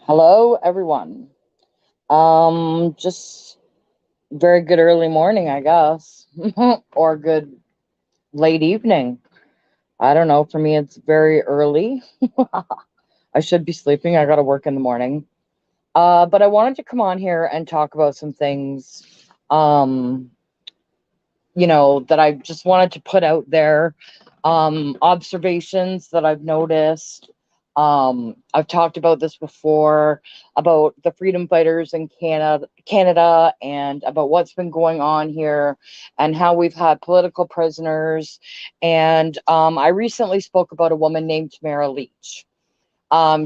Hello, everyone. Just very good early morning, I guess, or good late evening. I don't know. For me, it's very early. I should be sleeping. I got to work in the morning. But I wanted to come on here and talk about some things, um, that I just wanted to put out there, observations that I've noticed. I've talked about this before about the freedom fighters in Canada, and about what's been going on here, and how we've had political prisoners. And I recently spoke about a woman named Tamara Leach.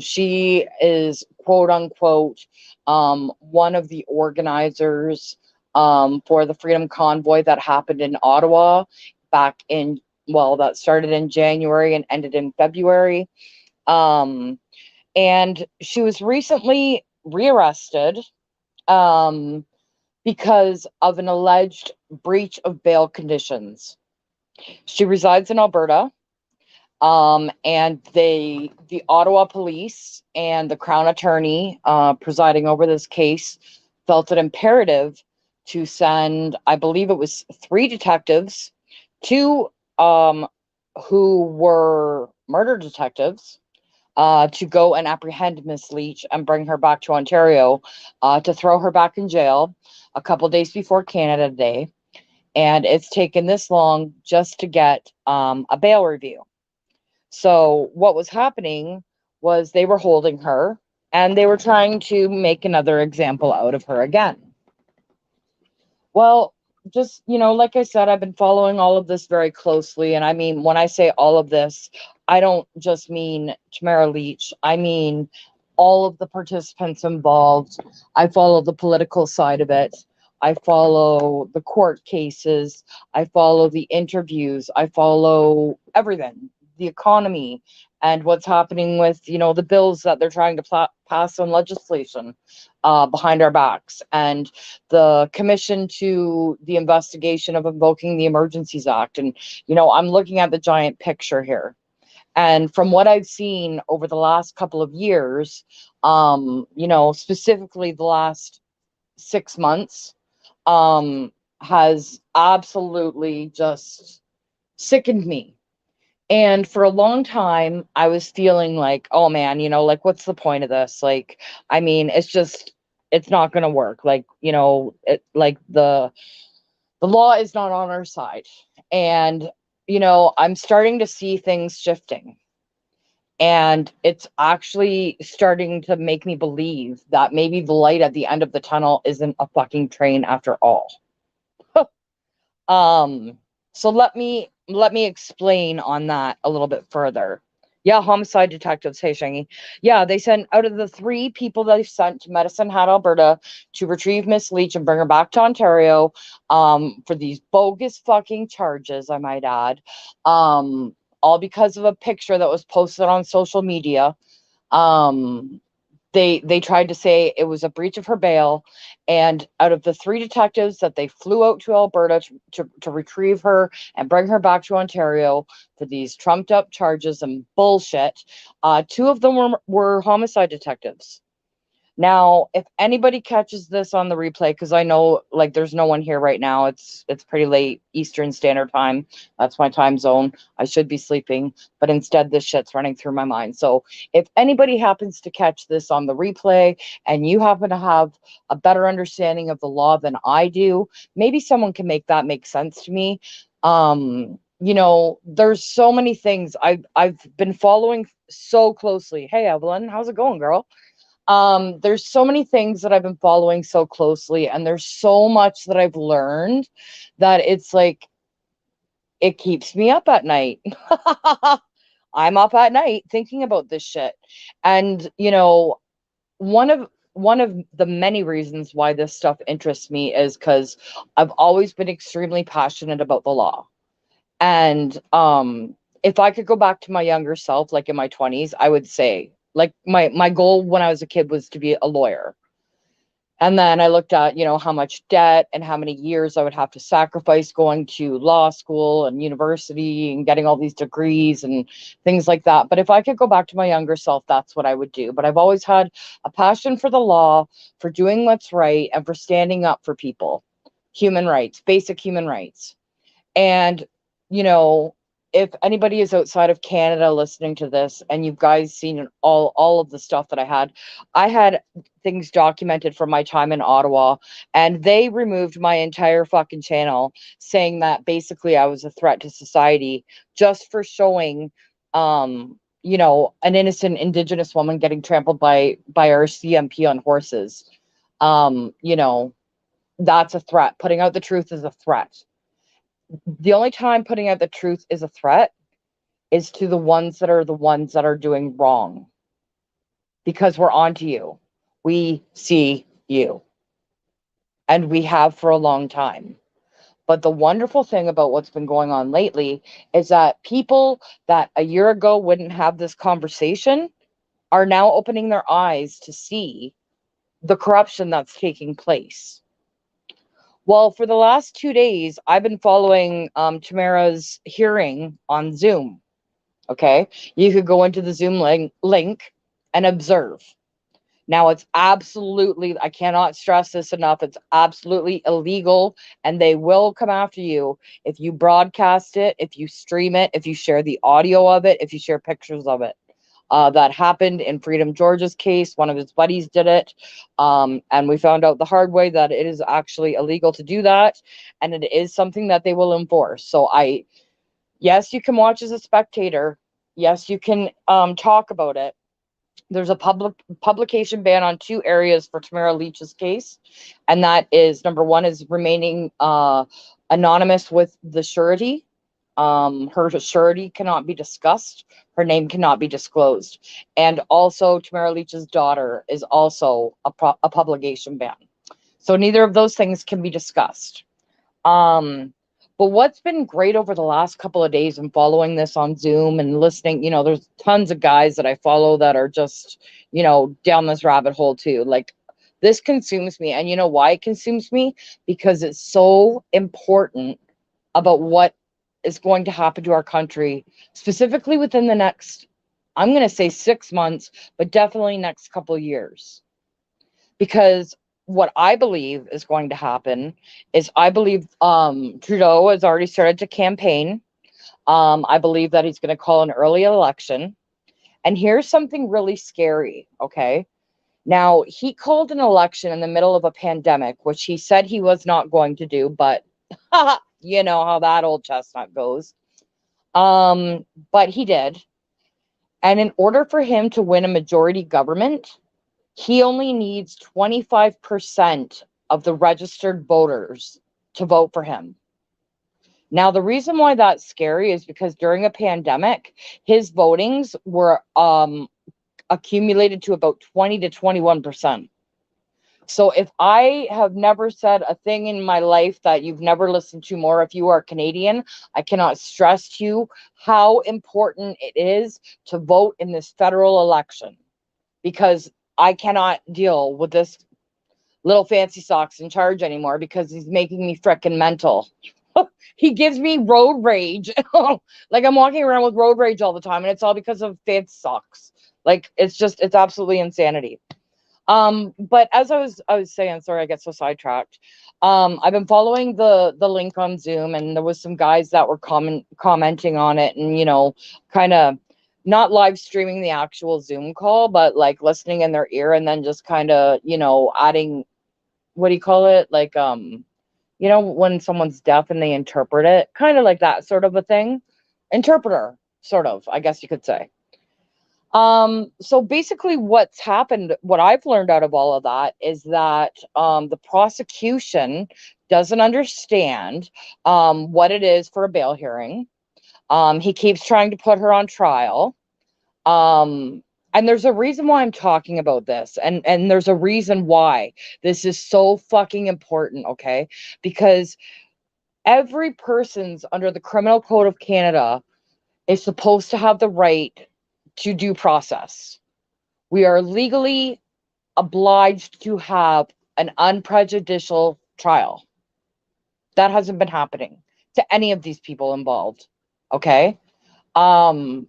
She is quote unquote one of the organizers for the Freedom Convoy that happened in Ottawa back in, well, that started in January and ended in February. Um, and she was recently rearrested um, because of an alleged breach of bail conditions. She resides in Alberta. And the Ottawa police and the Crown Attorney presiding over this case felt it imperative to send, I believe it was three detectives, two who were murder detectives, to go and apprehend Miss Leach and bring her back to Ontario, to throw her back in jail a couple days before Canada Day. And it's taken this long just to get a bail review. So what was happening was they were holding her and they were trying to make another example out of her again. Well, just, like I said, I've been following all of this very closely. And I mean, when I say all of this, I don't just mean Tamara Leach. I mean all of the participants involved. I follow the political side of it. I follow the court cases. I follow the interviews. I follow everything, the economy, and what's happening with, the bills that they're trying to pass on legislation behind our backs, and the commission to the investigation of invoking the Emergencies Act. And, I'm looking at the giant picture here. And from what I've seen over the last couple of years, specifically the last 6 months, has absolutely just sickened me. And for a long time, I was feeling like, oh man, like, what's the point of this? Like, I mean, it's not going to work. Like, like the law is not on our side. And, I'm starting to see things shifting. And it's actually starting to make me believe that maybe the light at the end of the tunnel isn't a fucking train after all. Um, so let me explain on that a little bit further. Yeah, homicide detectives. Hey, Shangy. Yeah, they sent, out of the three people they sent to Medicine Hat, Alberta, to retrieve Miss Leach and bring her back to Ontario, for these bogus fucking charges, I might add, all because of a picture that was posted on social media. Um, they tried to say it was a breach of her bail, and out of the three detectives that they flew out to Alberta to retrieve her and bring her back to Ontario for these trumped up charges and bullshit, two of them were homicide detectives. Now, if anybody catches this on the replay, because I know, like, there's no one here right now. It's pretty late Eastern Standard Time. That's my time zone. I should be sleeping, but instead this shit's running through my mind. So if anybody happens to catch this on the replay and you happen to have a better understanding of the law than I do, maybe someone can make that make sense to me. There's so many things I've been following so closely. Hey, Evelyn, how's it going, girl? There's so many things that I've been following so closely, and there's so much that I've learned that it's like it keeps me up at night. I'm up at night thinking about this shit. And one of the many reasons why this stuff interests me is because I've always been extremely passionate about the law. And if I could go back to my younger self, like in my 20s, I would say, like, my goal when I was a kid was to be a lawyer. And then I looked at, how much debt and how many years I would have to sacrifice going to law school and university and getting all these degrees and things like that. But if I could go back to my younger self, that's what I would do. But I've always had a passion for the law, for doing what's right, and for standing up for people, human rights, basic human rights. And, you know, if anybody is outside of Canada listening to this and you guys seen all of the stuff that I had things documented from my time in Ottawa, and they removed my entire fucking channel saying that basically I was a threat to society just for showing an innocent Indigenous woman getting trampled by our CMP on horses. That's a threat. Putting out the truth is a threat. The only time putting out the truth is a threat is to the ones that are doing wrong, because we're on to you. We see you, and we have for a long time. But the wonderful thing about what's been going on lately is that people that a year ago wouldn't have this conversation are now opening their eyes to see the corruption that's taking place. Well, for the last 2 days, I've been following Tamara's hearing on Zoom. Okay. You could go into the Zoom link and observe. Now, it's absolutely, I cannot stress this enough, it's absolutely illegal, and they will come after you if you broadcast it, if you stream it, if you share the audio of it, if you share pictures of it. That happened in Freedom George's case. One of his buddies did it. And we found out the hard way that it is actually illegal to do that. And it is something that they will enforce. So yes, you can watch as a spectator. Yes, you can talk about it. There's a publication ban on 2 areas for Tamara Leach's case. And that is, number one is remaining anonymous with the surety. Her surety cannot be discussed. Her name cannot be disclosed. And also, Tamara Leach's daughter is also a publication ban. So neither of those things can be discussed. But what's been great over the last couple of days and following this on Zoom and listening, there's tons of guys that I follow that are just, down this rabbit hole too. Like, this consumes me. And you know why it consumes me? Because it's so important about what is going to happen to our country, specifically within the next, I'm going to say 6 months, but definitely next couple of years. Because what I believe is going to happen is I believe Trudeau has already started to campaign. I believe that he's going to call an early election. And here's something really scary, okay? Now, he called an election in the middle of a pandemic, which he said he was not going to do, but you know how that old chestnut goes. But he did. And in order for him to win a majority government, he only needs 25% of the registered voters to vote for him. Now, the reason why that's scary is because during a pandemic, his votings were accumulated to about 20 to 21%. So if I have never said a thing in my life that you've never listened to more, if you are Canadian, I cannot stress to you how important it is to vote in this federal election, because I cannot deal with this little fancy socks in charge anymore, because he's making me frickin' mental. He gives me road rage. Like, I'm walking around with road rage all the time, and it's all because of fancy socks. Like, it's absolutely insanity. But as I was saying, sorry, I get so sidetracked. I've been following the link on Zoom, and there was some guys that were commenting on it, and kind of not live streaming the actual Zoom call, but like listening in their ear, and then just kind of adding, what do you call it, like when someone's deaf and they interpret it, kind of like that sort of a thing. Interpreter, sort of, I guess you could say. So basically what's happened, what I've learned out of all of that is that the prosecution doesn't understand what it is for a bail hearing. He keeps trying to put her on trial. And there's a reason why I'm talking about this, and there's a reason why this is so fucking important, okay? Because every person's under the Criminal Code of Canada is supposed to have the right to due process. We are legally obliged to have an unprejudicial trial. That hasn't been happening to any of these people involved. Okay. Um,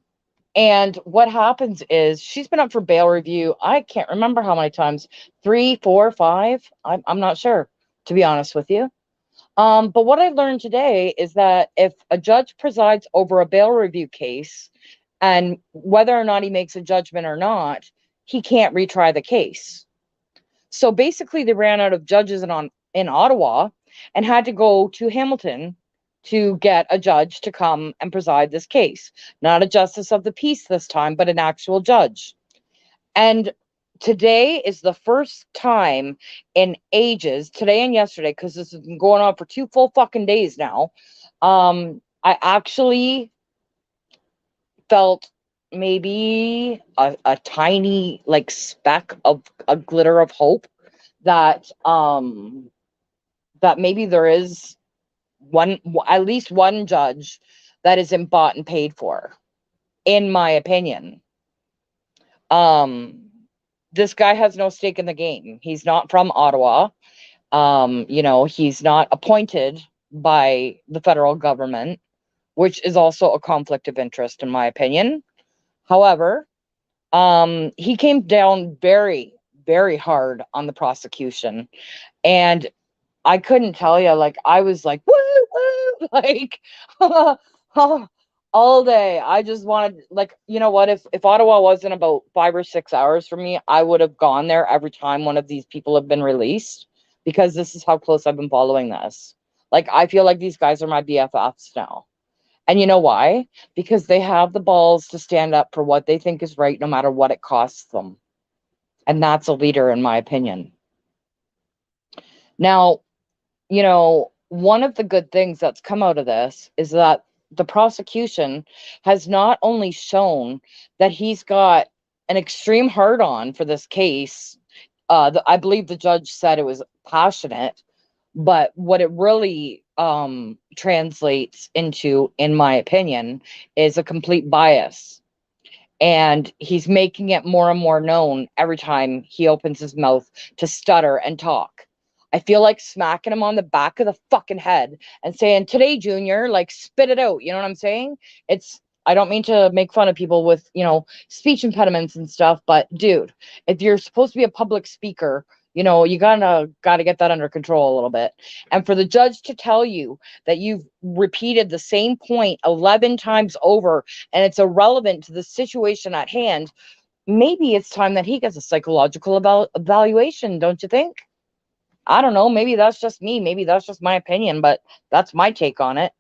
and what happens is she's been up for bail review. I can't remember how many times, 3, 4, 5. I'm not sure, to be honest with you. But what I learned today is that if a judge presides over a bail review case, and whether or not he makes a judgment or not, he can't retry the case. So basically, they ran out of judges in Ottawa and had to go to Hamilton to get a judge to come and preside this case. Not a justice of the peace this time, but an actual judge. And today is the first time in ages, today and yesterday, because this has been going on for 2 full fucking days now. I actually felt maybe a tiny like speck of a glitter of hope that that maybe there is at least one judge that isn't bought and paid for, in my opinion. This guy has no stake in the game. He's not from Ottawa. He's not appointed by the federal government, which is also a conflict of interest, in my opinion. However, he came down very, very hard on the prosecution. And I couldn't tell you, like, I was like, woo, woo, like, all day. I just wanted, like, you know what? If Ottawa wasn't about 5 or 6 hours from me, I would have gone there every time one of these people have been released, because this is how close I've been following this. Like, I feel like these guys are my BFFs now. And you know why? Because they have the balls to stand up for what they think is right, no matter what it costs them. And that's a leader, in my opinion. Now, one of the good things that's come out of this is that the prosecution has not only shown that he's got an extreme hard on for this case. I believe the judge said it was passionate, but what it really translates into, in my opinion, is a complete bias. And he's making it more and more known every time he opens his mouth to stutter and talk. I feel like smacking him on the back of the fucking head and saying, "Today, Junior, like, spit it out." You know what I'm saying? I don't mean to make fun of people with, speech impediments and stuff, but dude, if you're supposed to be a public speaker, you gotta get that under control a little bit. And for the judge to tell you that you've repeated the same point 11 times over and it's irrelevant to the situation at hand, maybe it's time that he gets a psychological evaluation, don't you think? I don't know. Maybe that's just me. Maybe that's just my opinion, but that's my take on it.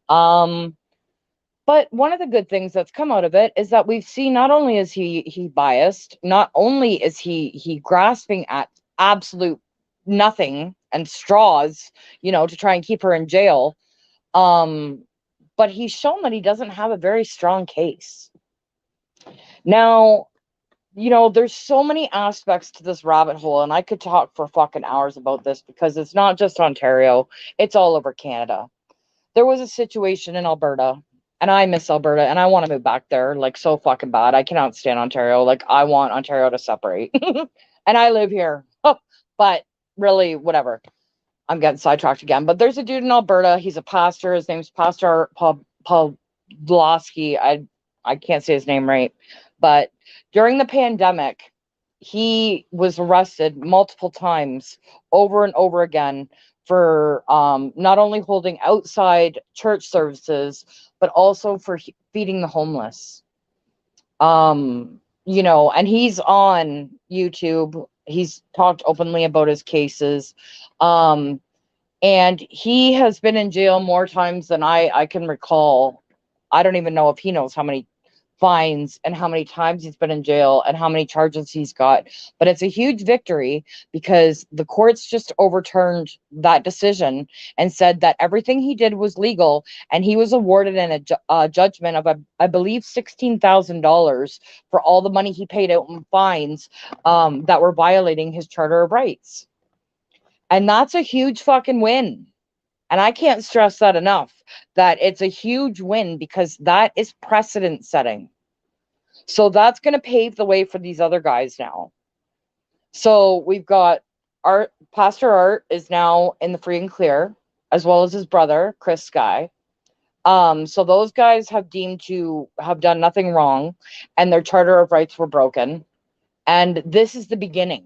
But one of the good things that's come out of it is that we've seen, not only is he biased, not only is he grasping at absolute nothing and straws, to try and keep her in jail, but he's shown that he doesn't have a very strong case. Now, there's so many aspects to this rabbit hole, and I could talk for fucking hours about this, because it's not just Ontario, it's all over Canada. There was a situation in Alberta, and I miss Alberta, and I want to move back there, like, so fucking bad. I cannot stand Ontario. Like, I want Ontario to separate. And I live here. But really, whatever. I'm getting sidetracked again. But there's a dude in Alberta. He's a pastor. His name's Pastor Pawlowski. I can't say his name right. But during the pandemic, he was arrested multiple times, over and over again, for not only holding outside church services, but also for feeding the homeless. And he's on YouTube. He's talked openly about his cases. And he has been in jail more times than I can recall. I don't even know if he knows how many fines and how many times he's been in jail and how many charges he's got. But it's a huge victory, because the courts just overturned that decision and said that everything he did was legal, and he was awarded a judgment of, I believe, $16,000 for all the money he paid out in fines that were violating his Charter of Rights. And that's a huge fucking win. And I can't stress that enough, that it's a huge win, because that is precedent setting. So that's going to pave the way for these other guys now. So we've got Pastor Art is now in the free and clear, as well as his brother, Chris Sky. So those guys have deemed to have done nothing wrong, and their charter of rights were broken. And this is the beginning.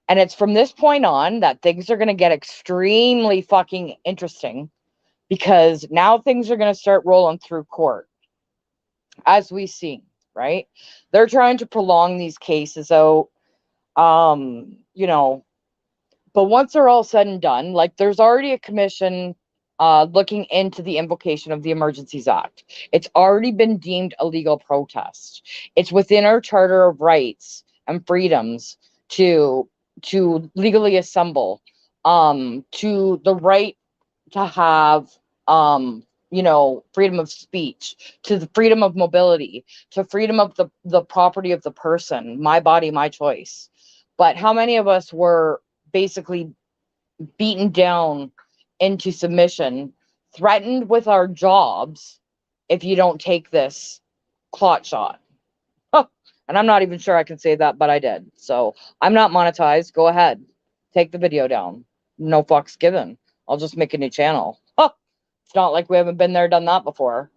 And it's from this point on that things are going to get extremely fucking interesting, because now things are going to start rolling through court, as we see, right? They're trying to prolong these cases out, you know, but once they're all said and done, like, there's already a commission looking into the invocation of the Emergencies Act. It's already been deemed a legal protest. It's within our Charter of Rights and Freedoms to legally assemble, to the right to have, freedom of speech, to the freedom of mobility, to freedom of the property of the person, my body, my choice. But how many of us were basically beaten down into submission, threatened with our jobs if you don't take this clot shot? Huh. And I'm not even sure I can say that, but I did. So I'm not monetized. Go ahead. Take the video down. No fucks given. I'll just make a new channel. Huh. It's not like we haven't been there, done that before.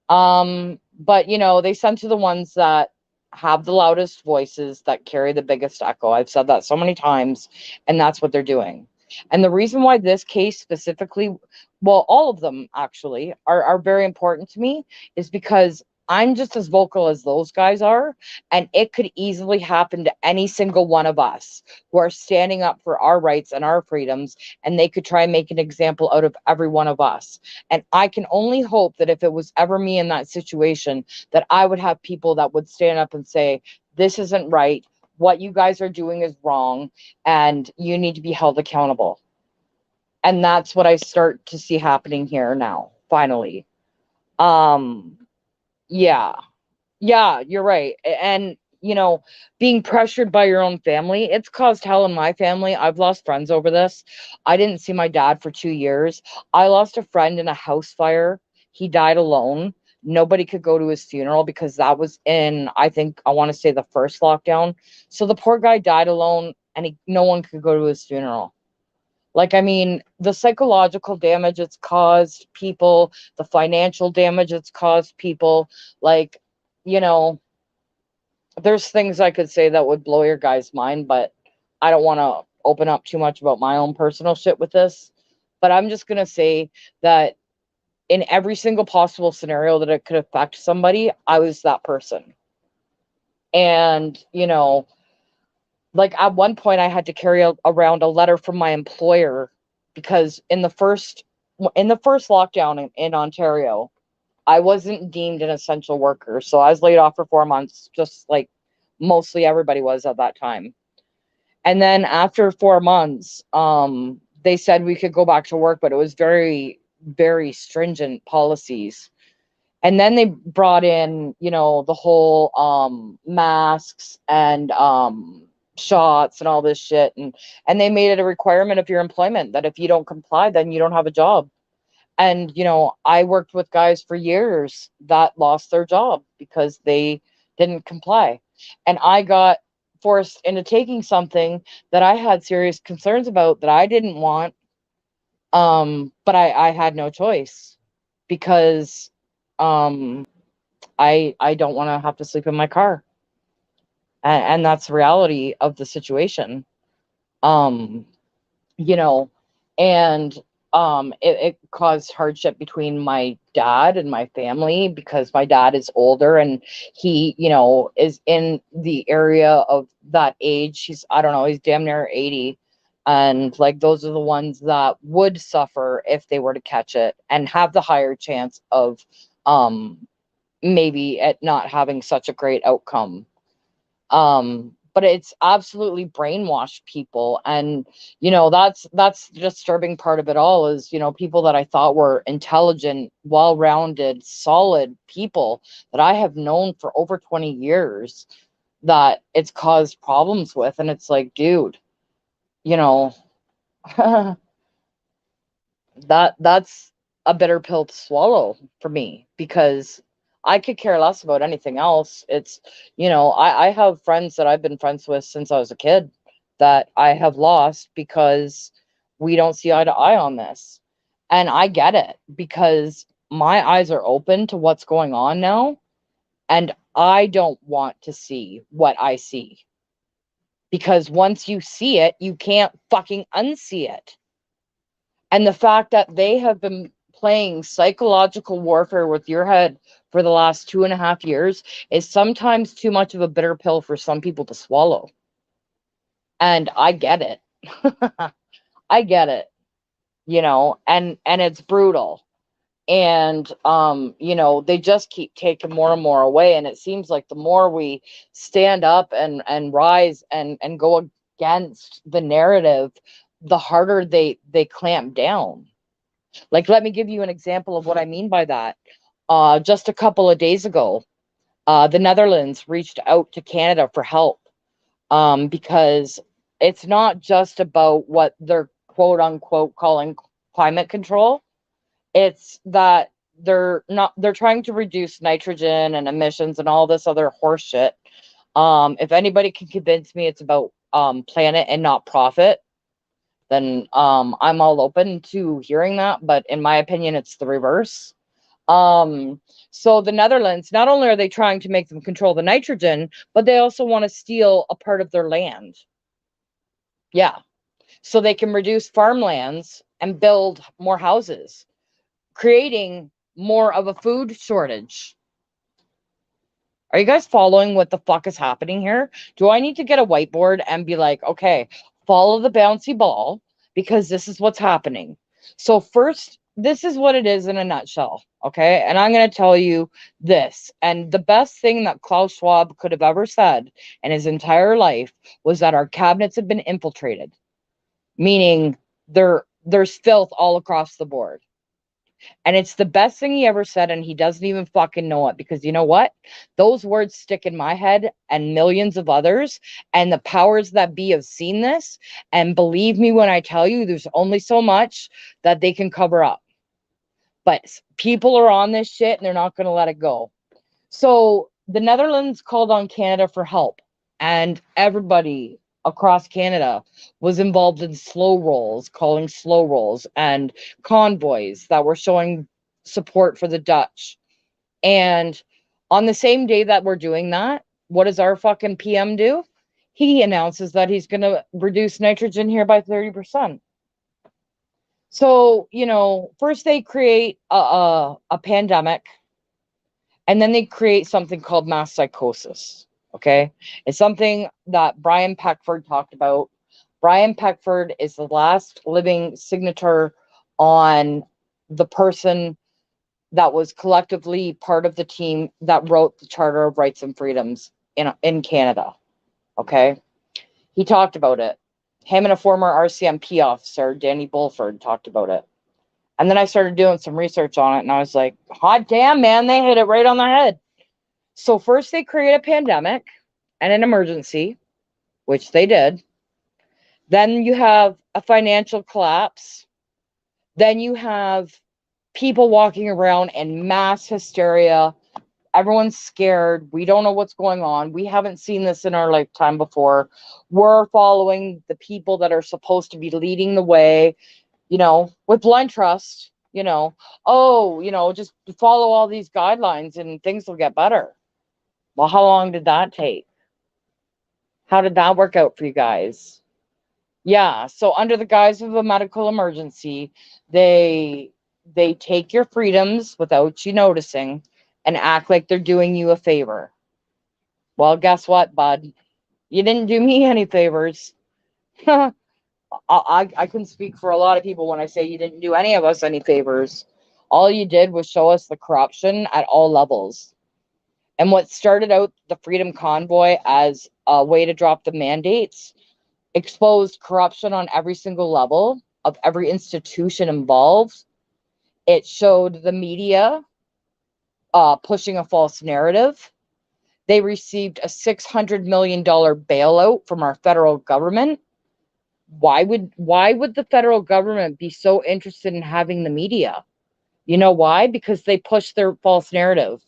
But they censor the ones that have the loudest voices, that carry the biggest echo. I've said that so many times, and that's what they're doing. And the reason why this case specifically, well, all of them actually are very important to me, is because I'm just as vocal as those guys are, and it could easily happen to any single one of us who are standing up for our rights and our freedoms, and they could try and make an example out of every one of us. And I can only hope that if it was ever me in that situation, that I would have people that would stand up and say, this isn't right. What you guys are doing is wrong, and you need to be held accountable. And that's what I start to see happening here now, finally. Um, yeah. Yeah, you're right. And, being pressured by your own family, it's caused hell in my family. I've lost friends over this. I didn't see my dad for 2 years. I lost a friend in a house fire. He died alone. Nobody could go to his funeral because that was in, I think, I want to say the first lockdown. So the poor guy died alone, and no one could go to his funeral. Like, I mean, the psychological damage it's caused people, the financial damage it's caused people, like, you know, there's things I could say that would blow your guys' mind, but I don't want to open up too much about my own personal shit with this. But I'm just going to say that in every single possible scenario that it could affect somebody, I was that person. And, like, at one point I had to carry around a letter from my employer, because in the first lockdown in Ontario, I wasn't deemed an essential worker. So I was laid off for 4 months, just like mostly everybody was at that time. And then after 4 months, they said we could go back to work, but it was very, very stringent policies. And then they brought in, the whole masks and shots and all this shit. And they made it a requirement of your employment that if you don't comply, then you don't have a job. And, I worked with guys for years that lost their job because they didn't comply. And I got forced into taking something that I had serious concerns about that I didn't want. But I had no choice, because I don't want to have to sleep in my car. And that's the reality of the situation. Um, you know, and it caused hardship between my dad and my family, because my dad is older, and he, is in the area of that age. I don't know, he's damn near 80. And like, those are the ones that would suffer if they were to catch it, and have the higher chance of maybe at not having such a great outcome. But it's absolutely brainwashed people. And that's the disturbing part of it all, is people that I thought were intelligent, well-rounded, solid people that I have known for over 20 years, that it's caused problems with. And it's like, dude, you know that's a bitter pill to swallow for me, because I could care less about anything else. It's, I have friends that I've been friends with since I was a kid that I have lost because we don't see eye to eye on this. And I get it, because my eyes are open to what's going on now, and I don't want to see what I see. Because once you see it, you can't fucking unsee it. And the fact that they have been playing psychological warfare with your head for the last 2.5 years is sometimes too much of a bitter pill for some people to swallow. And I get it. I get it, and it's brutal. And they just keep taking more and more away, and it seems like the more we stand up and rise and go against the narrative, the harder they clamp down. Like, let me give you an example of what I mean by that. Just a couple of days ago, the Netherlands reached out to Canada for help, because it's not just about what they're quote unquote calling climate control. It's that they're trying to reduce nitrogen and emissions and all this other horse shit. If anybody can convince me it's about planet and not profit, then I'm all open to hearing that. But in my opinion, it's the reverse. So the Netherlands, not only are they trying to make them control the nitrogen, but they also want to steal a part of their land. Yeah. So they can reduce farmlands and build more houses, creating more of a food shortage. Are you guys following what the fuck is happening here? Do I need to get a whiteboard and be like, okay, follow the bouncy ball, because this is what's happening? So first, this is what it is in a nutshell, okay? And I'm going to tell you this. And the best thing that Klaus Schwab could have ever said in his entire life was that our cabinets have been infiltrated, meaning there's filth all across the board. And it's the best thing he ever said, and he doesn't even fucking know it, because you know what? Those words stick in my head and millions of others, and the powers that be have seen this. And believe me when I tell you, there's only so much that they can cover up. But people are on this shit, and they're not going to let it go. So the Netherlands called on Canada for help, and everybody across Canada was involved in slow rolls, calling slow rolls, and convoys that were showing support for the Dutch. And on the same day that we're doing that, what does our fucking PM do? He announces that he's going to reduce nitrogen here by 30%. So, first they create a pandemic, and then they create something called mass psychosis. Okay. It's something that Brian Peckford talked about. Brian Peckford is the last living signature on the person that was collectively part of the team that wrote the Charter of Rights and Freedoms in Canada. Okay. He talked about it. Him and a former RCMP officer, Danny Bulford, talked about it. And then I started doing some research on it, and I was like, hot damn, man, they hit it right on the head. So first they create a pandemic and an emergency, which they did. Then you have a financial collapse. Then you have people walking around in mass hysteria. Everyone's scared. We don't know what's going on. We haven't seen this in our lifetime before. We're following the people that are supposed to be leading the way, with blind trust, just follow all these guidelines and things will get better. Well, how long did that take? How did that work out for you guys? Yeah, so under the guise of a medical emergency, they take your freedoms without you noticing and act like they're doing you a favor. Well, guess what, bud? You didn't do me any favors. I can speak for a lot of people when I say you didn't do any of us any favors. All you did was show us the corruption at all levels. And what started out the Freedom Convoy as a way to drop the mandates exposed corruption on every single level of every institution involved. It showed the media pushing a false narrative. They received a $600 million bailout from our federal government. Why would the federal government be so interested in having the media? You know why? Because they push their false narrative.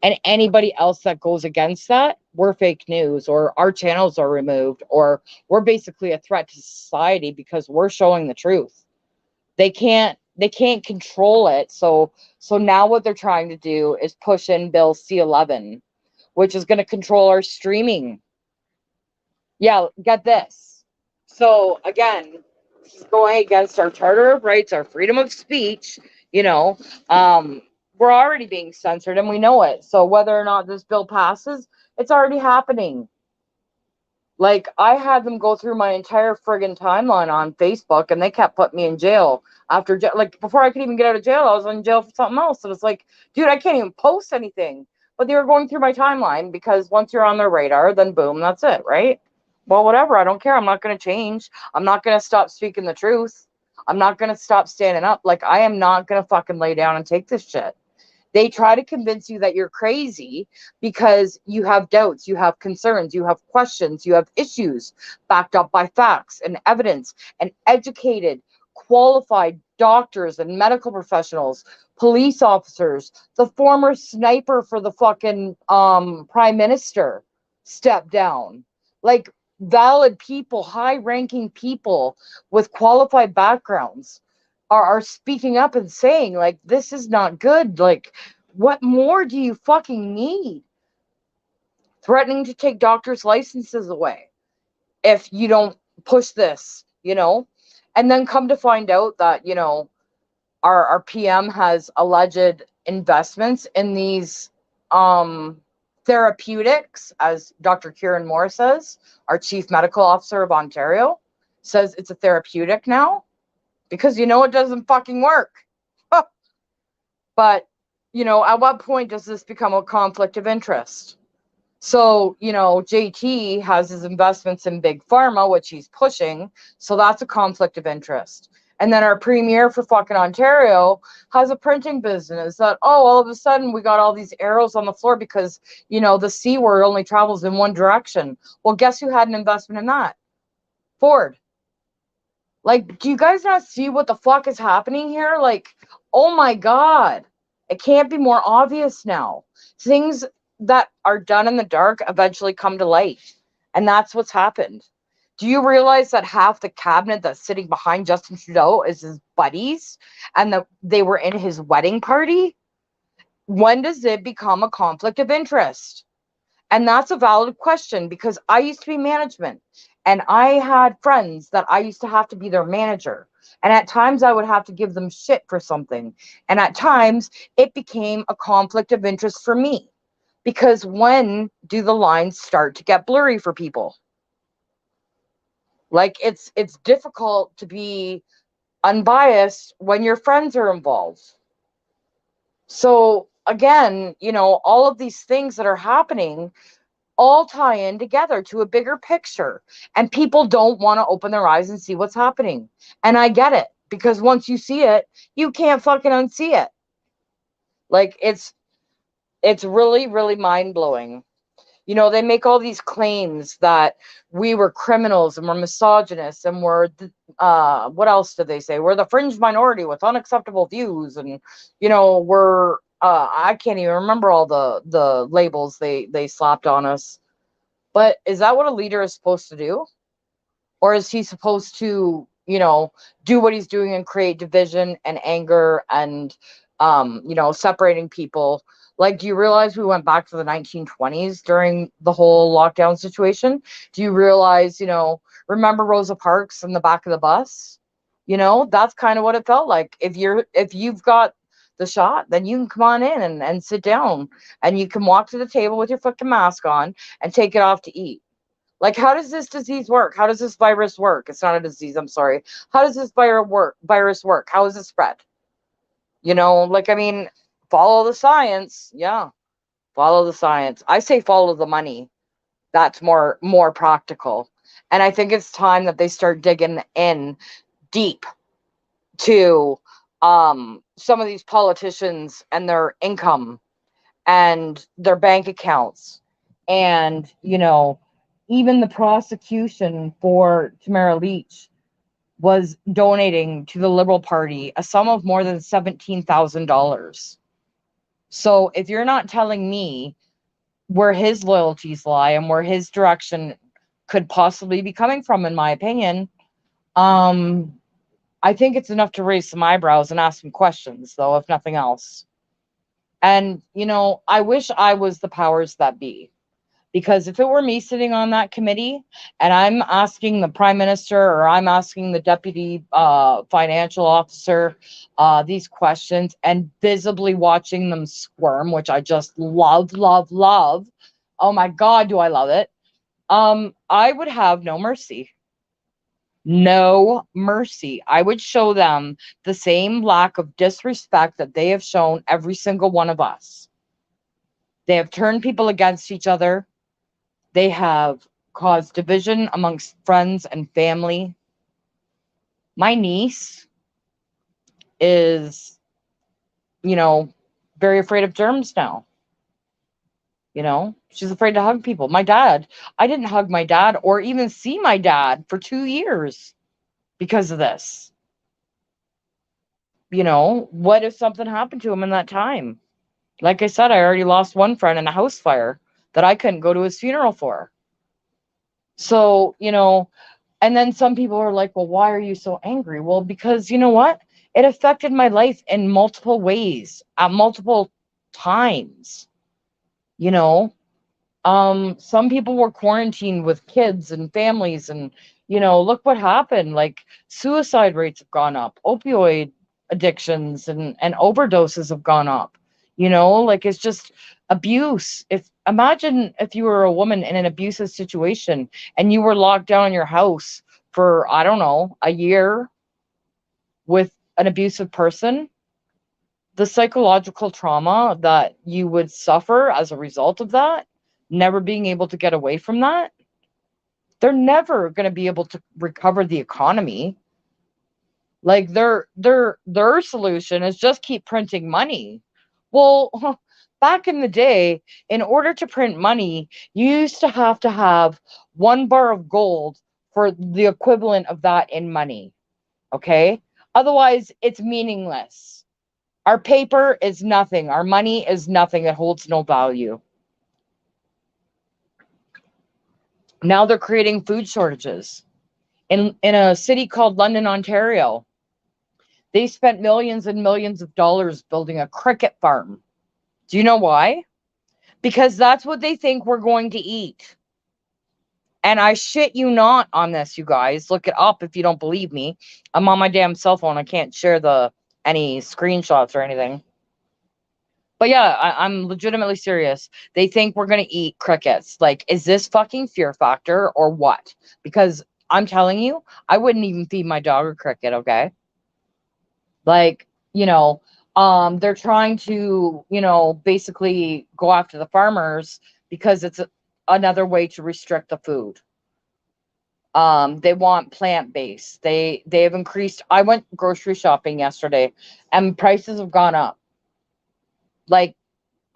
And anybody else that goes against that, we're fake news, or our channels are removed, or we're basically a threat to society because we're showing the truth. They can't control it. So now what they're trying to do is push in Bill C-11, which is going to control our streaming. Yeah, get this. So again, this is going against our Charter of Rights, our freedom of speech. You know, um, we're already being censored, and we know it. So whether or not this bill passes, it's already happening. Like, I had them go through my entire friggin' timeline on Facebook, and they kept putting me in jail after like before I could even get out of jail. I was in jail for something else. And it's like, dude, I can't even post anything. But they were going through my timeline because once you're on their radar, then boom, that's it, right? Well, whatever. I don't care. I'm not going to change. I'm not going to stop speaking the truth. I'm not going to stop standing up. Like, I am not going to fucking lay down and take this shit. They try to convince you that you're crazy because you have doubts, you have concerns, you have questions, you have issues backed up by facts and evidence and educated, qualified doctors and medical professionals, police officers, the former sniper for the fucking prime minister stepped down. Like, valid people, high-ranking people with qualified backgrounds are speaking up and saying, like, this is not good. Like, what more do you fucking need? Threatening to take doctors' licenses away if you don't push this, you know? And then come to find out that, you know, our PM has alleged investments in these therapeutics, as Dr. Kieran Moore says, our chief medical officer of Ontario, says it's a therapeutic now. Because you know it doesn't fucking work. But, you know, at what point does this become a conflict of interest? So, you know, JT has his investments in Big Pharma, which he's pushing. So that's a conflict of interest. And then our premier for fucking Ontario has a printing business that, oh, all of a sudden we got all these arrows on the floor because, you know, the C word only travels in one direction. Well, guess who had an investment in that? Ford. Like, do you guys not see what the fuck is happening here? Like, oh my God. It can't be more obvious now. Things that are done in the dark eventually come to light. And that's what's happened. Do you realize that half the cabinet that's sitting behind Justin Trudeau is his buddies and that they were in his wedding party? When does it become a conflict of interest? And that's a valid question because I used to be management and I had friends that I used to have to be their manager. And at times I would have to give them shit for something. And at times it became a conflict of interest for me because when do the lines start to get blurry for people? Like, it's difficult to be unbiased when your friends are involved. So again, you know, all of these things that are happening all tie in together to a bigger picture. And people don't want to open their eyes and see what's happening. And I get it, because once you see it, you can't fucking unsee it. Like, it's really, really mind-blowing. You know, they make all these claims that we were criminals and we're misogynists and what else did they say? We're the fringe minority with unacceptable views, and you know, we're I can't even remember all the labels they slapped on us. But is that what a leader is supposed to do? Or is he supposed to, you know, do what he's doing and create division and anger and, you know, separating people? Like, do you realize we went back to the 1920s during the whole lockdown situation? Do you realize, you know, remember Rosa Parks in the back of the bus? You know, that's kind of what it felt like. If you've got the shot, then you can come on in and sit down and you can walk to the table with your fucking mask on and take it off to eat. Like, how does this disease work? How does this virus work? It's not a disease, I'm sorry. How does this virus work? How is it spread? You know, like, I mean, follow the science. Yeah, follow the science. I say follow the money. That's more practical. And I think it's time that they start digging in deep to some of these politicians and their income and their bank accounts. And, you know, even the prosecution for Tamara Leach was donating to the Liberal Party a sum of more than $17,000. So if you're not telling me where his loyalties lie and where his direction could possibly be coming from, in my opinion, um, I think it's enough to raise some eyebrows and ask some questions, though, if nothing else. And, I wish I was the powers that be. Because if it were me sitting on that committee and I'm asking the prime minister or I'm asking the deputy financial officer these questions and visibly watching them squirm, which I just love, love, love. Oh my God, do I love it? I would have no mercy. No mercy. I would show them the same lack of disrespect that they have shown every single one of us. They have turned people against each other. They have caused division amongst friends and family. My niece is, very afraid of germs now. She's afraid to hug people. My dad, I didn't hug my dad or even see my dad for 2 years because of this. What if something happened to him in that time? Like I said, I already lost one friend in a house fire that I couldn't go to his funeral for. So, and then some people are like, well, why are you so angry? Well, because you know what? It affected my life in multiple ways at multiple times. You know, some people were quarantined with kids and families, and look what happened. Like suicide rates have gone up, opioid addictions and overdoses have gone up. Like it's just abuse. If imagine if you were a woman in an abusive situation and you were locked down in your house for, I don't know, a year with an abusive person, the psychological trauma that you would suffer as a result of that, never being able to get away from that, they're never going to be able to recover the economy. Like their solution is just keep printing money. Well, back in the day, in order to print money, you used to have 1 bar of gold for the equivalent of that in money. Okay? Otherwise, it's meaningless. Our paper is nothing. Our money is nothing. It holds no value. Now they're creating food shortages. In a city called London, Ontario, they spent millions and millions of dollars building a cricket farm. Do you know why? Because that's what they think we're going to eat. And I shit you not on this, you guys. Look it up if you don't believe me. I'm on my damn cell phone. I can't share any screenshots or anything. But yeah, I'm legitimately serious. They think we're going to eat crickets. Like, is this fucking fear factor or what? Because I'm telling you, I wouldn't even feed my dog a cricket, okay? Like, they're trying to, basically go after the farmers because it's another way to restrict the food. They want plant-based. They have increased. I went grocery shopping yesterday and prices have gone up. Like,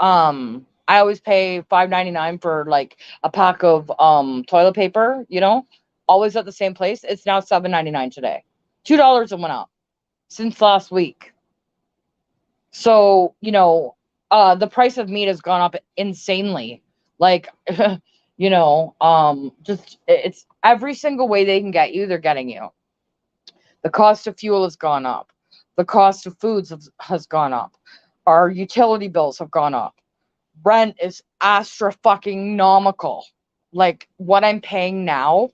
I always pay $5.99 for like a pack of toilet paper, always at the same place. It's now $7.99 today. $2 it went up since last week. So, the price of meat has gone up insanely. Like, just it's every single way they can get you, they're getting you. The cost of fuel has gone up. The cost of foods has gone up. Our utility bills have gone up. Rent is astra fucking nomical. Like what I'm paying now,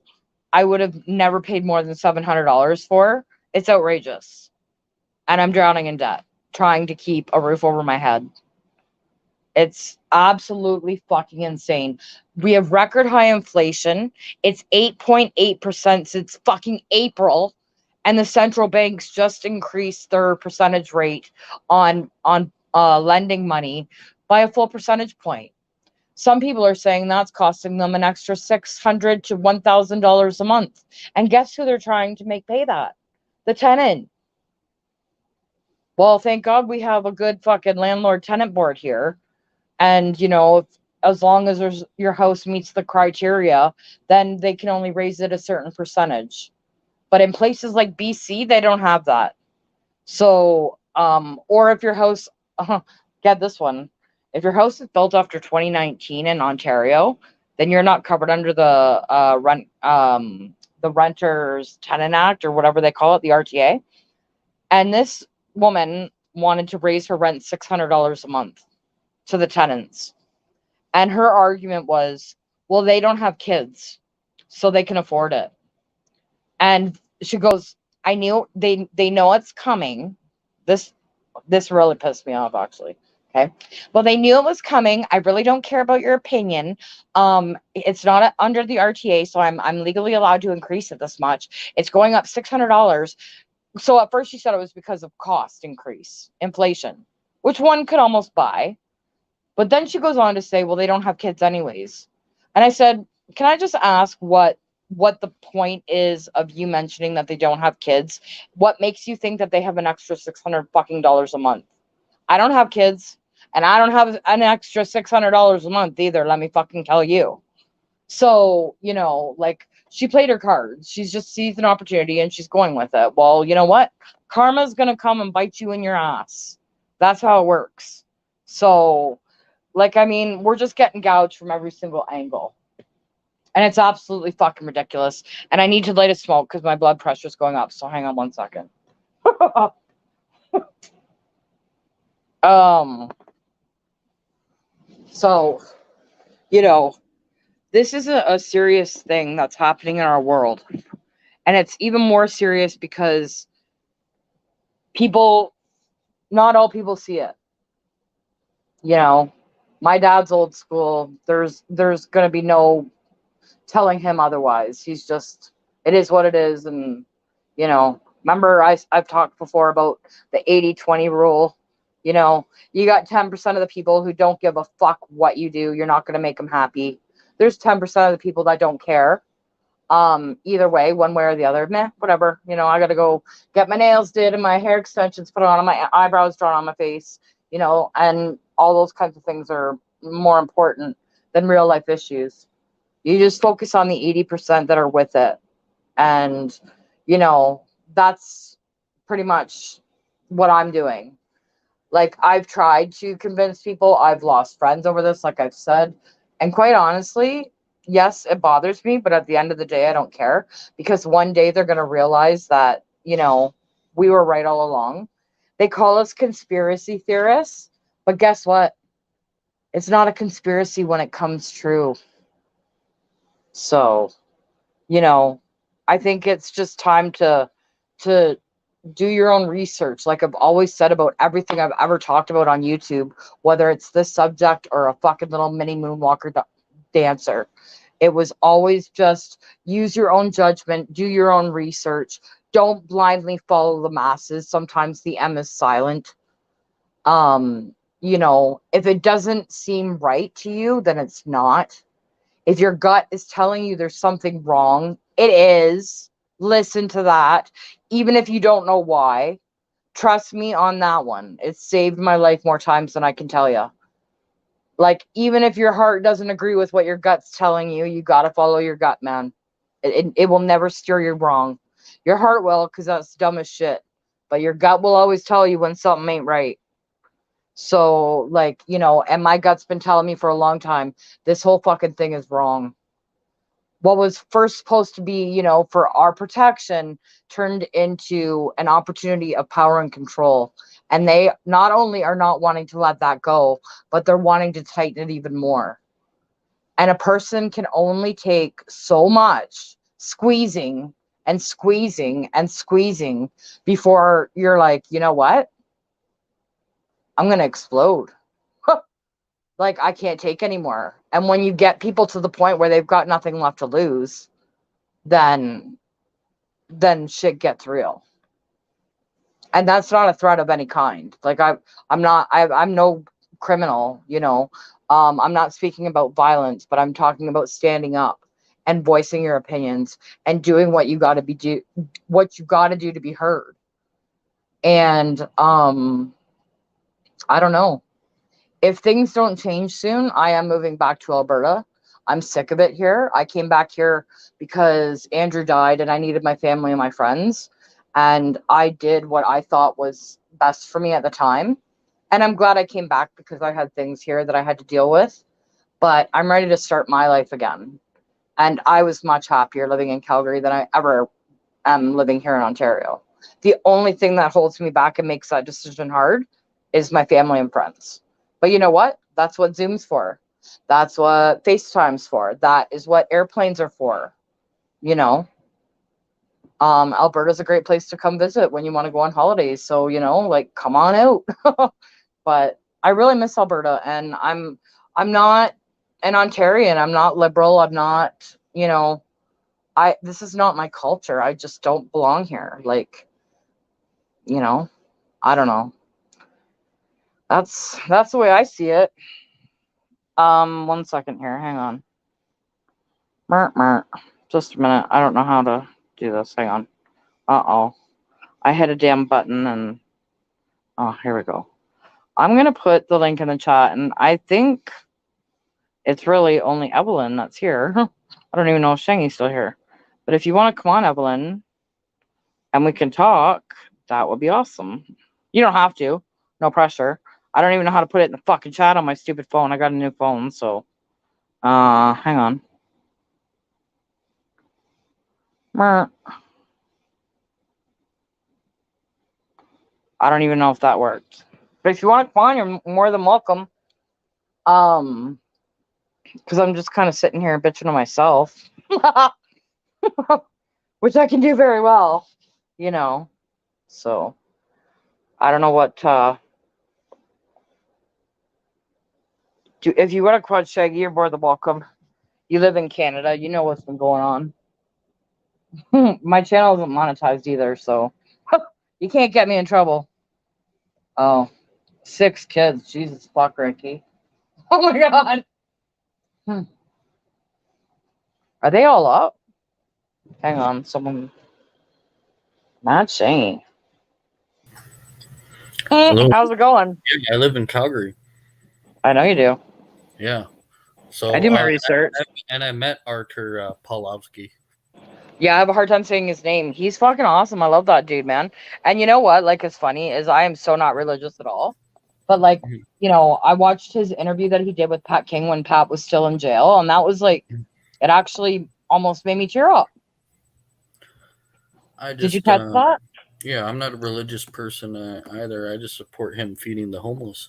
I would have never paid more than $700 for. It's outrageous. And I'm drowning in debt, trying to keep a roof over my head. It's absolutely fucking insane. We have record high inflation. It's 8.8% since fucking April. And the central banks just increased their percentage rate on lending money by a full percentage point. Some people are saying that's costing them an extra $600 to $1,000 a month. And guess who they're trying to make pay that? The tenant. Well, thank God we have a good fucking landlord tenant board here. And, as long as your house meets the criteria, then they can only raise it a certain percentage. But in places like BC, they don't have that. So, or if your house, Get this one. If your house is built after 2019 in Ontario, then you're not covered under the Renters Tenant Act or whatever they call it, the RTA. And this woman wanted to raise her rent $600 a month to the tenants. And her argument was, well, they don't have kids, so they can afford it. And she goes, I knew they know it's coming. This this really pissed me off, actually. Okay. Well, they knew it was coming. I really don't care about your opinion. It's not under the RTA, so I'm legally allowed to increase it this much. It's going up $600. So at first she said it was because of cost increase, inflation, which one could almost buy. But then she goes on to say, well, they don't have kids anyways. And I said, can I just ask what the point is of you mentioning that they don't have kids? What makes you think that they have an extra 600 fucking dollars a month? I don't have kids, and I don't have an extra $600 a month either, let me fucking tell you. So, like, she played her cards. She's just seized an opportunity and she's going with it. Well, you know what? Karma's going to come and bite you in your ass. That's how it works. So, like, I mean, we're just getting gouged from every single angle. And it's absolutely fucking ridiculous. And I need to light a smoke because my blood pressure is going up. So hang on one second. So, this is a serious thing that's happening in our world. And it's even more serious because not all people see it. My dad's old school. There's going to be no telling him otherwise. He's just, it is what it is. And, remember I've talked before about the 80-20 rule. You got 10% of the people who don't give a fuck what you do. You're not going to make them happy. There's 10% of the people that don't care. Either way, one way or the other, meh, whatever. I got to go get my nails did and my hair extensions put on and my eyebrows drawn on my face, and all those kinds of things are more important than real life issues. You just focus on the 80% that are with it. And, that's pretty much what I'm doing. Like, I've tried to convince people. I've lost friends over this, like I've said. And quite honestly, yes, it bothers me, but at the end of the day, I don't care, because one day they're going to realize that, we were right all along. They call us conspiracy theorists, but guess what? It's not a conspiracy when it comes true. So, I think it's just time to do your own research. Like I've always said about everything I've ever talked about on YouTube, whether it's this subject or a fucking little mini moonwalker dancer. It was always just use your own judgment, do your own research. Don't blindly follow the masses. Sometimes the M is silent. If it doesn't seem right to you, then it's not. If your gut is telling you there's something wrong, it is. Listen to that. Even if you don't know why, trust me on that one. It's saved my life more times than I can tell you. Like, even if your heart doesn't agree with what your gut's telling you, you got to follow your gut, man. It will never steer you wrong. Your heart will, because that's dumb as shit. But your gut will always tell you when something ain't right. So, like, and my gut's been telling me for a long time, this whole fucking thing is wrong. What was first supposed to be, for our protection turned into an opportunity of power and control. And they not only are not wanting to let that go, but they're wanting to tighten it even more. And a person can only take so much squeezing and squeezing and squeezing before you're like, you know what? I'm going to explode. Like, I can't take anymore. And when you get people to the point where they've got nothing left to lose, then shit gets real. And that's not a threat of any kind. Like, I'm no criminal, I'm not speaking about violence, but I'm talking about standing up and voicing your opinions and doing what you got to do to be heard. And I don't know. If things don't change soon, I am moving back to Alberta. I'm sick of it here. I came back here because Andrew died and I needed my family and my friends. And I did what I thought was best for me at the time. And I'm glad I came back because I had things here that I had to deal with. But I'm ready to start my life again. And I was much happier living in Calgary than I ever am living here in Ontario. The only thing that holds me back and makes that decision hard is my family and friends. But you know what? That's what Zoom's for. That's what FaceTime's for. That is what airplanes are for. You know, Alberta's a great place to come visit when you want to go on holidays. So, like come on out. But I really miss Alberta, and I'm not an Ontarian. I'm not liberal. I'm not, this is not my culture. I just don't belong here. Like, I don't know. That's the way I see it. 1 second here. Hang on. Just a minute. I don't know how to do this. Hang on. Uh-oh. I hit a damn button and here we go. I'm gonna put the link in the chat, and I think it's really only Evelyn that's here. I don't even know if Shangy's still here. But if you want to come on, Evelyn, and we can talk, that would be awesome. You don't have to. No pressure. I don't even know how to put it in the fucking chat on my stupid phone. I got a new phone, so hang on. I don't even know if that worked. But if you want to come on, you're more than welcome. Because I'm just kind of sitting here bitching to myself. Which I can do very well, So I don't know what if you want to quote Shaggy, you're more than welcome. You live in Canada, you know what's been going on. My channel isn't monetized either, so you can't get me in trouble. Oh, 6 kids. Jesus fuck, Ricky. Oh my god. Are they all up? Hang on, someone. Not Shane. Hello. How's it going? Yeah, I live in Calgary. I know you do. Yeah. So I do my research. I met Artur Pawlowski. Yeah, I have a hard time saying his name. He's fucking awesome. I love that dude, man. And you know what? Like, it's funny is I am so not religious at all. But like, I watched his interview that he did with Pat King when Pat was still in jail, and that was like, it actually almost made me tear up. Did you catch that? Yeah, I'm not a religious person either. I just support him feeding the homeless.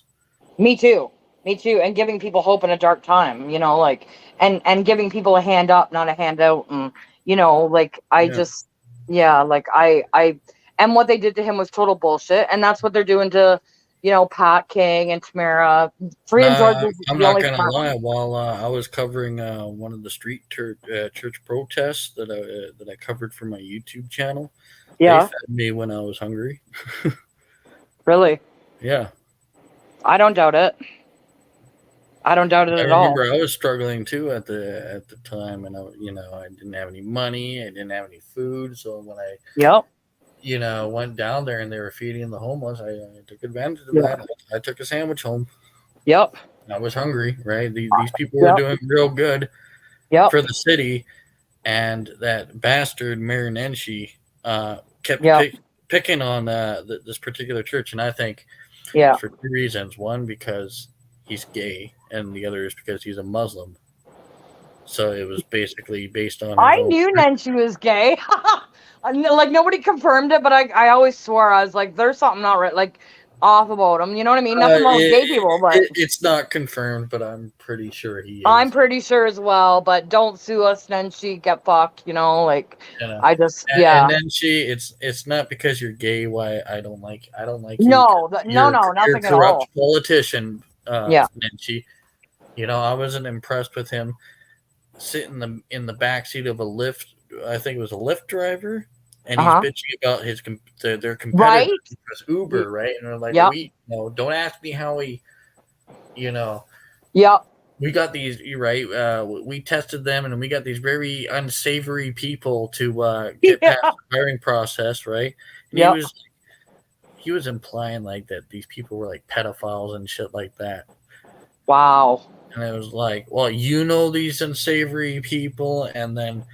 Me too. And giving people hope in a dark time, like, and giving people a hand up, not a handout. And, and what they did to him was total bullshit. And that's what they're doing to, Pat King and Tamara. I'm not going to lie. While I was covering one of the street church protests that I covered for my YouTube channel, they fed me when I was hungry. Really? Yeah. I don't doubt it. I don't doubt it at all. I remember I was struggling too at the time, and I didn't have any money, I didn't have any food, so when I went down there and they were feeding the homeless, I took advantage of that. I took a sandwich home. Yep. I was hungry, right? These people were doing real good for the city, and that bastard Mayor Nenshi kept picking on this particular church, and I think for 2 reasons. One, because he's gay, and the other is because he's a Muslim. So it was basically based on. I knew Nenshi was gay. Like, nobody confirmed it, but I always swore. I was like, "There's something not right, like off about him." You know what I mean? Nothing wrong with gay people, but it's not confirmed. But I'm pretty sure he is. I'm pretty sure as well. But don't sue us, Nenshi. Get fucked. I just And Nenshi, it's not because you're gay. Why I don't like you. No, nothing at all. Politician. Nenshi. I wasn't impressed with him sitting in the back seat of a Lyft. I think it was a Lyft driver, and he's bitching about their competitor, right? was Uber, right? And they're like, don't ask me how we, we got these right. We tested them, and we got these very unsavory people to get past the hiring process, right? And he was implying like that these people were like pedophiles and shit like that. Wow. And it was like, well, these unsavory people, and then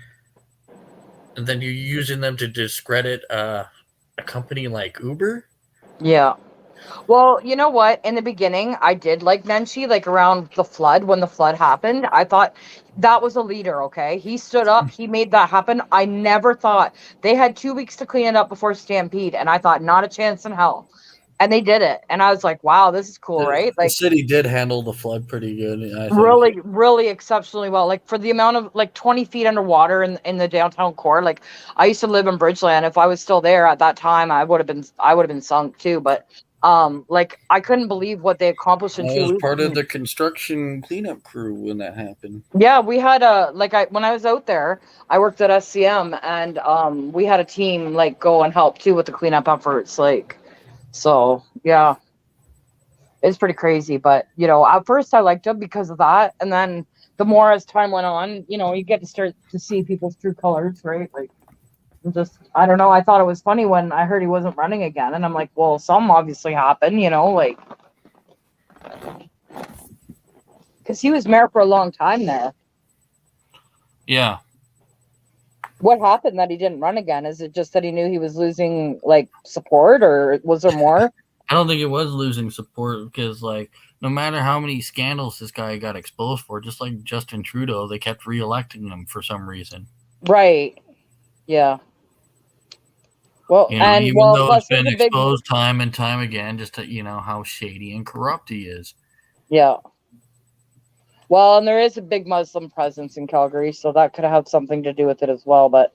you're using them to discredit a company like Uber. Yeah. Well, you know what? In the beginning, I did like Nenshi, like around the flood, when the flood happened. I thought that was a leader, okay? He stood up, he made that happen. I never thought they had 2 weeks to clean it up before Stampede, and I thought, not a chance in hell. And they did it. And I was like, wow, this is cool, right? The Like, city did handle the flood pretty good, I think. really, really exceptionally well. Like, for the amount of like 20 feet underwater in the downtown core. Like, I used to live in Bridgeland. If I was still there at that time, I would have been sunk too. But like, I couldn't believe what they accomplished in I two was weeks. part of the construction cleanup crew when that happened. Yeah, we had when I was out there, I worked at SCM, and we had a team like go and help too with the cleanup efforts. Like, so yeah, it's pretty crazy. But at first I liked him because of that, and then the more as time went on, you get to start to see people's true colors, right? Like, just, I don't know. I thought it was funny when I heard he wasn't running again, and I'm like, well, something obviously happened, like, because he was mayor for a long time there. Yeah. What happened that he didn't run again? Is it just that he knew he was losing like support, or was there more? I don't think it was losing support because, like, no matter how many scandals this guy got exposed for, just like Justin Trudeau, they kept reelecting him for some reason. Right. Yeah. Well, Even though it's been exposed time and time again, just to, how shady and corrupt he is. Yeah. Well, and there is a big Muslim presence in Calgary, so that could have something to do with it as well. But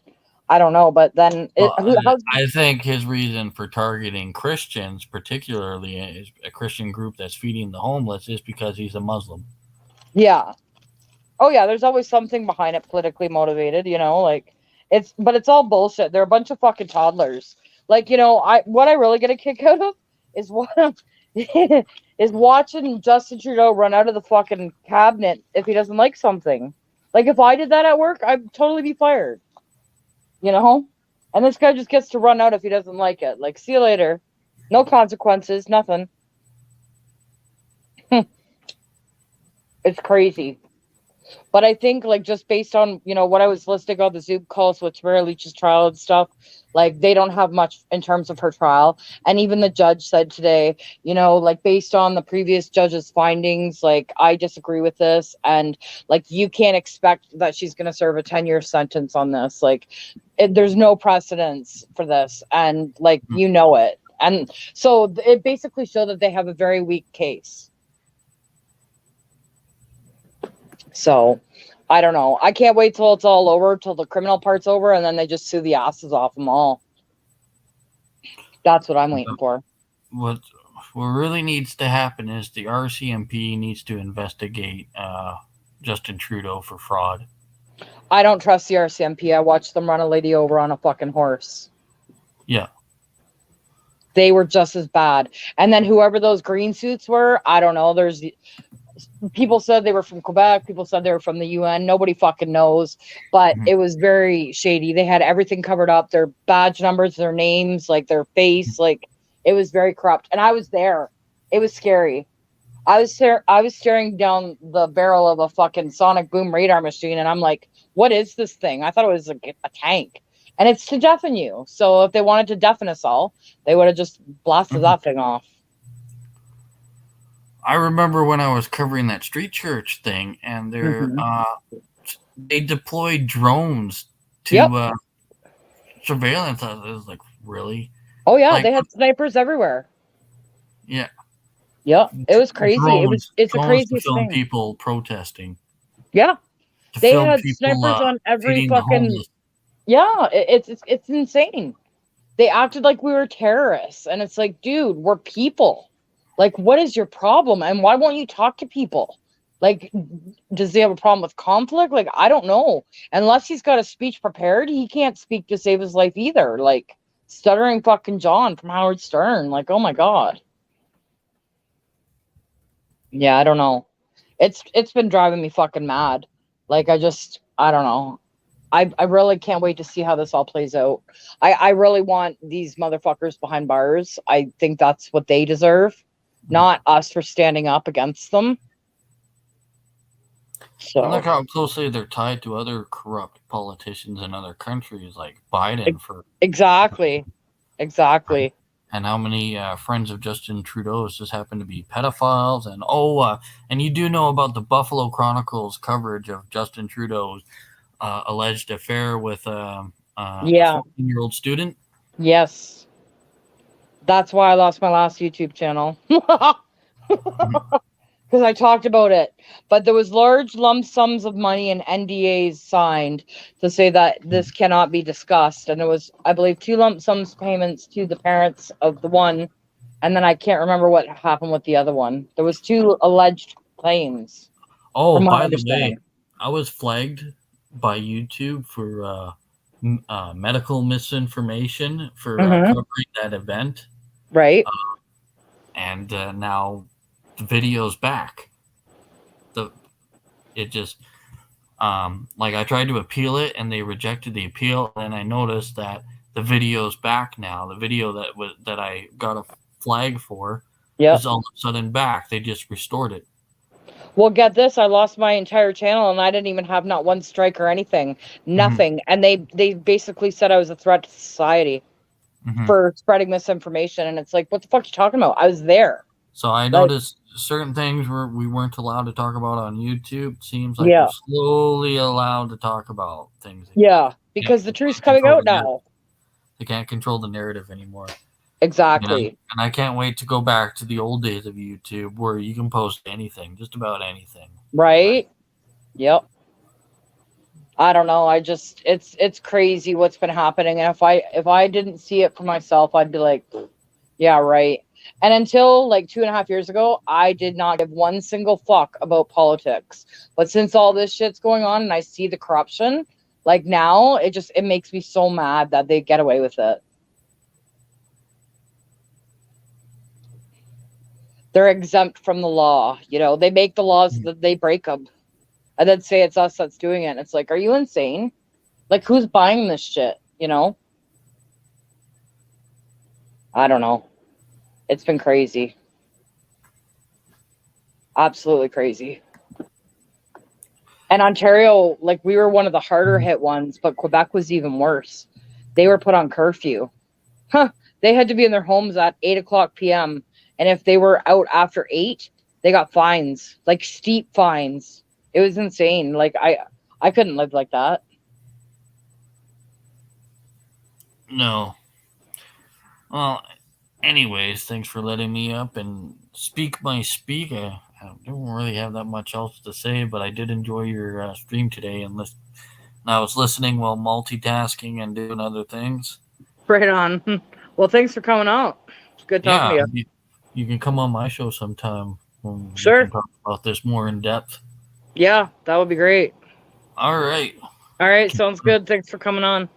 I don't know. But then, I think his reason for targeting Christians, particularly a Christian group that's feeding the homeless, is because he's a Muslim. Yeah. Oh yeah, there's always something behind it, politically motivated. Like, but it's all bullshit. They're a bunch of fucking toddlers. Like, what I really get a kick out of is is watching Justin Trudeau run out of the fucking cabinet if he doesn't like something. Like, if I did that at work, I'd totally be fired. And this guy just gets to run out if he doesn't like it. Like, see you later. No consequences, nothing. It's crazy. But I think, like, just based on, what I was listing on the Zoom calls with Tamara Leach's trial and stuff, like, they don't have much in terms of her trial. And even the judge said today, like, based on the previous judge's findings, like, I disagree with this. And, like, you can't expect that she's going to serve a 10-year sentence on this. Like, there's no precedence for this. And, like, it. And so it basically showed that they have a very weak case. So, I don't know. I can't wait till it's all over, till the criminal part's over, and then they just sue the asses off them all. That's what I'm waiting for. What really needs to happen is the RCMP needs to investigate Justin Trudeau for fraud. I don't trust the RCMP. I watched them run a lady over on a fucking horse. Yeah. They were just as bad. And then whoever those green suits were, I don't know. People said they were from Quebec. People said they were from the UN. Nobody fucking knows. But it was very shady. They had everything covered up. Their badge numbers, their names, like their face. Like, it was very corrupt. And I was there. It was scary. I was staring down the barrel of a fucking sonic boom radar machine. And I'm like, what is this thing? I thought it was a tank. And it's to deafen you. So if they wanted to deafen us all, they would have just blasted that thing off. I remember when I was covering that street church thing, and they deployed drones to surveillance. I was like, really? Oh yeah, they had snipers everywhere. Yeah. Yeah, it was crazy. It's a crazy thing. People protesting. Yeah, they had snipers on every fucking. Yeah, it's insane. They acted like we were terrorists, and it's like, dude, we're people. Like, what is your problem? And why won't you talk to people? Like, does he have a problem with conflict? Like, I don't know. Unless he's got a speech prepared, he can't speak to save his life either. Like, stuttering fucking John from Howard Stern. Like, oh my God. Yeah, I don't know. It's been driving me fucking mad. Like, I don't know. I really can't wait to see how this all plays out. I really want these motherfuckers behind bars. I think that's what they deserve. Not us for standing up against them. So, and look how closely they're tied to other corrupt politicians in other countries, like Biden. Exactly. and how many friends of Justin Trudeau's just happen to be pedophiles. And and you do know about the Buffalo Chronicle's coverage of Justin Trudeau's alleged affair with a 14-year-old student. Yes. That's why I lost my last YouTube channel. Because I talked about it. But there was large lump sums of money and NDAs signed to say that this cannot be discussed. And it was, I believe, 2 lump sums payments to the parents of the one. And then I can't remember what happened with the other one. There was 2 alleged claims. Oh, by the way, I was flagged by YouTube for medical misinformation for covering that event. Right. And now the video's back. I tried to appeal it and they rejected the appeal, and I noticed that the video's back now. The video that I got a flag for is all of a sudden back. They just restored it. Well, get this, I lost my entire channel and I didn't even have not one strike or anything. Nothing. And they basically said I was a threat to society for spreading misinformation. And it's like, what the fuck are you talking about? I was there. So I noticed certain things we weren't allowed to talk about on YouTube. It seems like we're slowly allowed to talk about things again. Yeah, because the truth's coming out now. They can't control the narrative anymore. Exactly. And I can't wait to go back to the old days of YouTube where you can post anything, just about anything. Right? Yep. I don't know. It's crazy what's been happening. And if I didn't see it for myself, I'd be like, yeah, right. And until like 2.5 years ago, I did not give one single fuck about politics. But since all this shit's going on and I see the corruption, like now, it makes me so mad that they get away with it. They're exempt from the law. They make the laws that they break them. And then say it's us that's doing it. And it's like, are you insane? Like, who's buying this shit? I don't know. It's been crazy. Absolutely crazy. And Ontario, like, we were one of the harder hit ones, but Quebec was even worse. They were put on curfew. They had to be in their homes at 8:00 p.m. And if they were out after 8, they got fines, like steep fines. It was insane. Like, I couldn't live like that. No. Well, anyways, thanks for letting me up and speak my speak. I don't really have that much else to say, but I did enjoy your stream today, and I was listening while multitasking and doing other things. Right on. Well, thanks for coming out. It's good talking to you. You can come on my show sometime. Sure. We can talk about this more in depth. Yeah, that would be great. All right. Sounds good. Thanks for coming on.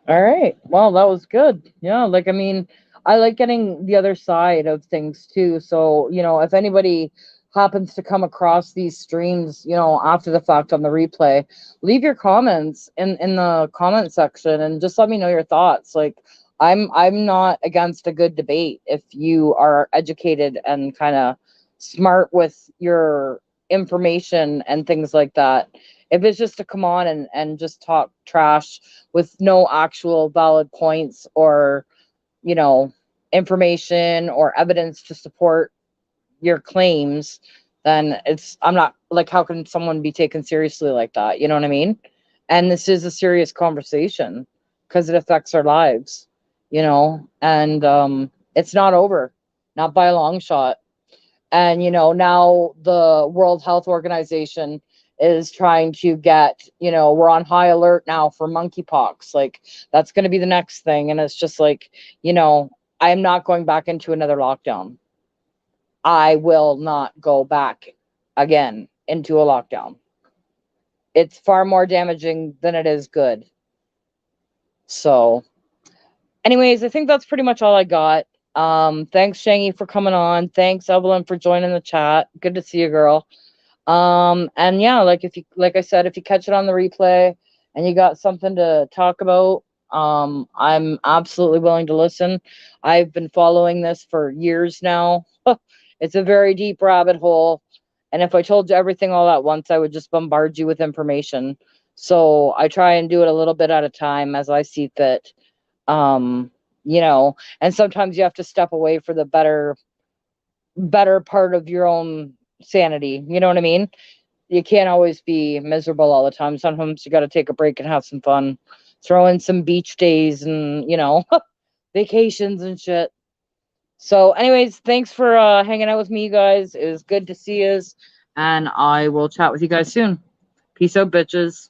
All right. Well, that was good. Yeah, I like getting the other side of things too. So, if anybody happens to come across these streams, after the fact on the replay, leave your comments in the comment section and just let me know your thoughts. Like, I'm not against a good debate if you are educated and kind of smart with your information and things like that. If it's just to come on and just talk trash with no actual valid points or, information or evidence to support your claims, then I'm not, like, how can someone be taken seriously like that? You know what I mean? And this is a serious conversation because it affects our lives, and it's not over, not by a long shot. And, now the World Health Organization is trying to get, we're on high alert now for monkeypox. Like, that's going to be the next thing. And it's just like, I am not going back into another lockdown. I will not go back again into a lockdown. It's far more damaging than it is good. So anyways, I think that's pretty much all I got. Thanks, Shangy, for coming on. Thanks, Evelyn, for joining the chat. Good to see you, girl. And yeah, like I said, if you catch it on the replay and you got something to talk about, I'm absolutely willing to listen. I've been following this for years now. It's a very deep rabbit hole. And if I told you everything all at once, I would just bombard you with information. So I try and do it a little bit at a time as I see fit. You know, and sometimes you have to step away for the better part of your own sanity. You know what I mean? You can't always be miserable all the time. Sometimes you got to take a break and have some fun. Throw in some beach days and, you know, vacations and shit. So, anyways, thanks for hanging out with me, you guys. It was good to see you, and I will chat with you guys soon. Peace out, bitches.